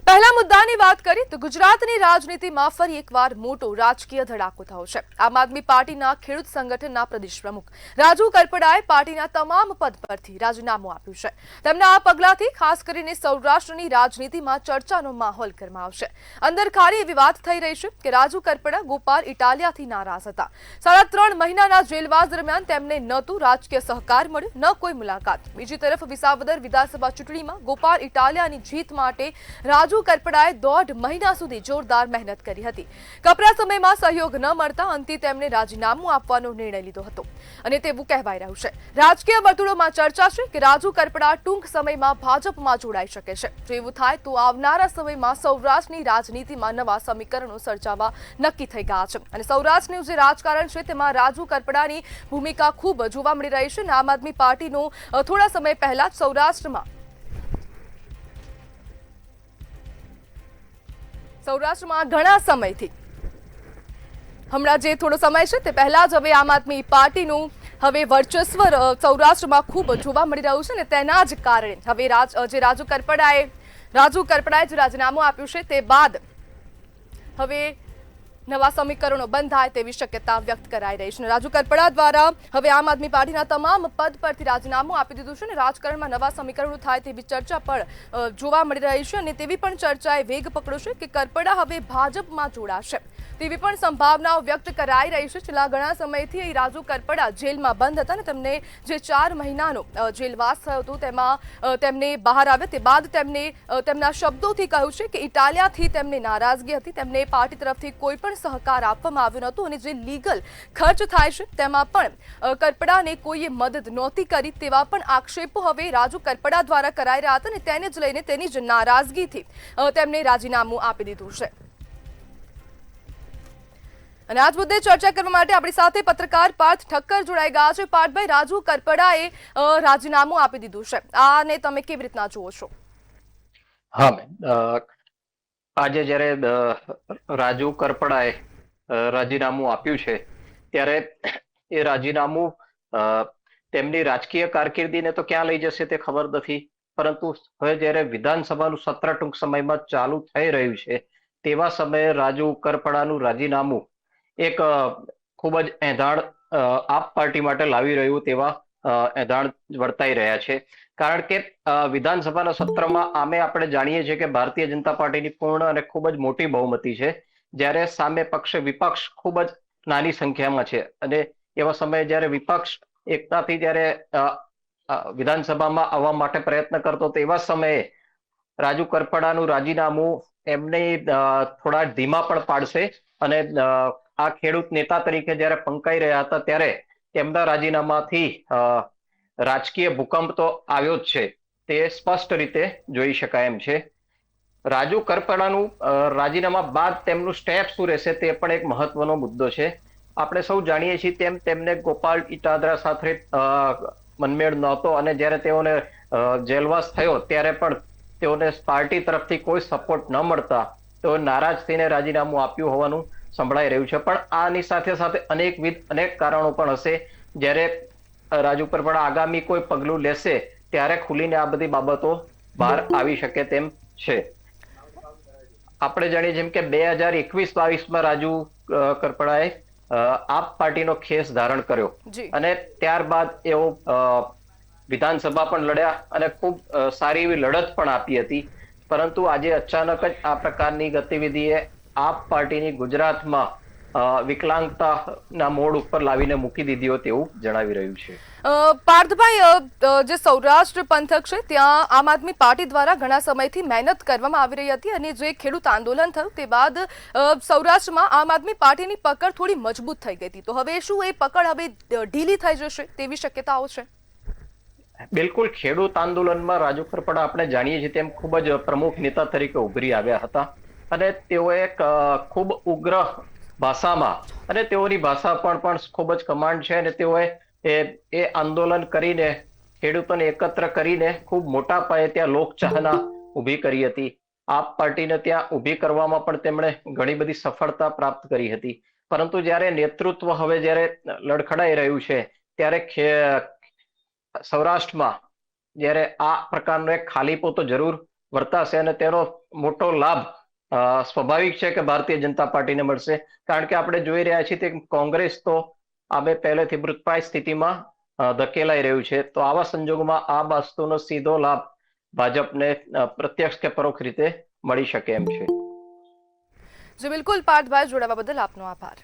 પહેલા મુદ્દાની વાત કરીએ તો ગુજરાતની રાજનીતિમાં ફરી એકવાર મોટો રાજકીય ધડાકો થયો છે। આમ આદમી પાર્ટીના ખેડૂત સંગઠનના પ્રદેશ પ્રમુખ રાજુ કરપડાએ પાર્ટીના તમામ પદ પરથી રાજીનામું આપ્યું છે। તેમના આ પગલાથી ખાસ કરીને સૌરાષ્ટ્રની રાજનીતિમાં ચર્ચાનો માહોલ ગરમાવશે। અંદર ખારી એવી વાત થઈ રહી છે કે રાજુ કરપડા ગોપાલ ઇટાલિયાથી નારાજ હતા। 3.5 મહિનાના જેલવાસ દરમિયાન તેમને ન તો રાજકીય સહકાર મળ્યો ન કોઈ મુલાકાત। બીજી તરફ વિસાવદર વિધાનસભા ચૂંટણીમાં ગોપાલ ઇટાલિયાની જીત માટે રાજુ કરપડાએ 1.5 મહિના સુધી જોરદાર મહેનત કરી હતી। કપરા સમયમાં સહયોગ ન મળતા અંતે તેમણે રાજીનામું આપવાનો નિર્ણય લીધો હતો અને તેવું કહેવાઈ રહ્યું છે। રાજકીય વર્તુળોમાં ચર્ચા છે કે રાજુ કરપડા ટૂંક સમયમાં ભાજપમાં જોડાઈ શકે છે। જો એવું થાય તો આવનારા સમયમાં સૌરાષ્ટ્રની રાજનીતિમાં નવા સમીકરણો સર્જાવા નક્કી થઈ ગયા છે અને સૌરાષ્ટ્રનું જે રાજકારણ છે તેમાં રાજુ કરપડાની ભૂમિકા ખૂબ જોવા મળી રહી છે। આમ આદમી પાર્ટીનો થોડા સમય પહેલા સૌરાષ્ટ્રમાં ઘણા સમયથી હમણાં જે થોડો સમય છે તે પહેલા જ હવે આમ આદમી પાર્ટીનું હવે વર્ચસ્વ સૌરાષ્ટ્રમાં ખૂબ જોવા મળી રહ્યું છે અને તેના જ કારણે હવે રાજુ કરપડાએ જે રાજીનામું આપ્યું છે તે બાદ હવે નવા સમીકરણો બંધાય તેવી શક્યતા વ્યક્ત કરાઈ રહી છે। રાજુ કરપડા દ્વારા હવે આમ આદમી પાર્ટીના તમામ પદ પરથી રાજીનામું આપી દીધું છે અને રાજકારણમાં નવા સમીકરણો થાય તેવી ચર્ચા પણ જોવા મળી રહી છે અને તેવી પણ ચર્ચાએ વેગ પકડ્યો છે કે કરપડા હવે ભાજપમાં જોડાશે તેવી પણ સંભાવનાઓ વ્યક્ત કરાઈ રહી છે। છેલ્લા ઘણા સમયથી રાજુ કરપડા જેલમાં બંધ હતા અને તેમને જે 4 મહિનાનો જેલવાસ થયો હતો તેમાં તેમને બહાર આવ્યા તે બાદ તેમને તેમના શબ્દોથી કહ્યું છે કે ઇટાલિયાથી તેમને નારાજગી હતી। તેમને પાર્ટી તરફથી કોઈ પણ સહકાર આપવામાં આવ્યો નહોતો અને જે લીગલ ખર્ચ થાય છે તેમાં પણ કરપડાને કોઈએ મદદ નહોતી કરી તેવા પણ આક્ષેપો હવે રાજુ કરપડા દ્વારા કરાઈ રહ્યા હતા અને તેને જ લઈને તેની જ નારાજગીથી તેમને રાજીનામું આપી દીધું છે। અને આજ મુદ્દે ચર્ચા કરવા માટે આપણી સાથે પત્રકાર પાર્થ ઠક્કર જોડાઈ ગયા છે। પાર્થભાઈ, રાજુ કરપડાએ રાજીનામું આપી દીધું છે, આને તમે કેવી રીતના જુઓ છો? હા બેન, આજે જ્યારે રાજુ કરપડાએ રાજીનામું આપ્યું છે ત્યારે એ રાજીનામું તેમની રાજકીય કારકિર્દીને તો ક્યાં લઈ જશે તે ખબર નથી, પરંતુ હવે જ્યારે વિધાનસભાનું સત્ર ટૂંક સમયમાં ચાલુ થઈ રહ્યું છે તેવા સમયે રાજુ કરપડાનું રાજીનામું એક ખૂબ જ એંધાણ આપ પાર્ટી માટે લાવી રહ્યું તેવા એંધાણ વર્તાઈ રહ્યા છે। કારણ કે વિધાનસભાના સત્રમાં આપણે જાણીએ છીએ કે ભારતીય જનતા પાર્ટીની પૂર્ણ અને ખૂબ જ મોટી બહુમતી છે, જ્યારે સામે વિપક્ષ ખૂબ જ નાની સંખ્યામાં છે અને એવા સમયે જ્યારે વિપક્ષ એકતાથી જ્યારે વિધાનસભામાં આવવા માટે પ્રયત્ન કરતો તેવા સમયે રાજુ કરપડાનું રાજીનામું એમને થોડા ધીમા પણ પાડશે અને આ ખેડૂત નેતા તરીકે જ્યારે પંકાઈ રહ્યા હતા ત્યારે તેમના રાજીનામાથી રાજકીય ભૂકંપ તો આવ્યો જ છે, તે સ્પષ્ટ રીતે જોઈ શકાય એમ છે। રાજુ કરપડાનું રાજીનામા બાદ તેમનું સ્ટેપ શું રહેશે તે પણ એક મહત્વનો મુદ્દો છે। આપણે સૌ જાણીએ છીએ તેમ તેમને ગોપાલ ઇટાદરા સાથે મનમેળ નહોતો અને જ્યારે તેઓને જેલવાસ થયો ત્યારે પણ તેઓને પાર્ટી તરફથી કોઈ સપોર્ટ ન મળતા તેઓ નારાજ થઈને રાજીનામું આપ્યું હોવાનું સંભળાઈ રહ્યું છે। પણ આની સાથે સાથે અનેક કારણો પણ હશે। જ્યારે રાજુ કરપડા આગામી કોઈ પગલું લેશે ત્યારે ખુલીને આ બધી બાબતો બહાર આવી શકે તેમ છે। આપણે જાણીએ જેમ કે 2021-22માં રાજુ કરપડાએ આપ પાર્ટીનો ખેસ ધારણ કર્યો અને ત્યારબાદ એઓ વિધાનસભા પણ લડ્યા અને ખૂબ સારી એવી લડત પણ આપી હતી, પરંતુ આજે અચાનક જ આ પ્રકારની ગતિવિધિએ આપ પાર્ટીની ગુજરાતમાં વિકલાંગતાના મોડ ઉપર લાવીને મૂકી દીધી હોય તેવું જણાવી રહ્યું છે। પાર્થભાઈ, જે સૌરાષ્ટ્ર પંથક છે ત્યાં આમ આદમી પાર્ટી દ્વારા ઘણા સમયથી મહેનત કરવામાં આવી રહી હતી અને જે ખેડૂત આંદોલન થયું તે બાદ સૌરાષ્ટ્રમાં આમ આદમી પાર્ટીની પકડ થોડી મજબૂત થઈ ગઈ હતી, તો હવે શું એ પકડ હવે ઢીલી થઈ જશે તેવી શક્યતાઓ છે? બિલકુલ, ખેડૂત આંદોલનમાં રાજુ કરપડા આપણે જાણીએ છીએ તેમ ખૂબ જ પ્રમુખ નેતા તરીકે ઉભરી આવ્યા હતા અને તેઓએ ખૂબ ઉગ્ર ભાષામાં, અને તેઓની ભાષા પણ ખૂબ જ કમાન્ડ છે અને તેઓએ એ આંદોલન કરીને ખેડૂતોને એકત્ર કરીને ખૂબ મોટા પાયે ત્યાં લોકચાહના ઊભી કરી હતી। આપ પાર્ટીને ત્યાં ઊભી કરવામાં પણ તેમણે ઘણી બધી સફળતા પ્રાપ્ત કરી હતી, પરંતુ જ્યારે નેતૃત્વ હવે જ્યારે લડખડાઈ રહ્યું છે ત્યારે સૌરાષ્ટ્રમાં જ્યારે આ પ્રકારનો એક ખાલીપો તો જરૂર વર્તાશે અને તેનો મોટો લાભ સ્વાભાવિક છે કે ભારતીય જનતા પાર્ટીને મળશે, કારણ કે આપણે જોઈ રહ્યા છીએ કે કોંગ્રેસ તો આ પહેલેથી મૃતપ્રાય સ્થિતિમાં ધકેલાઈ રહ્યું છે. તો આવા સંજોગોમાં આ વસ્તુનો સીધો લાભ ભાજપને પ્રત્યક્ષ કે પરોક્ષ રીતે મળી શકે એમ છે. જી બિલકુલ પાર્થભાઈ, જોડાવા બદલ આપનો આભાર.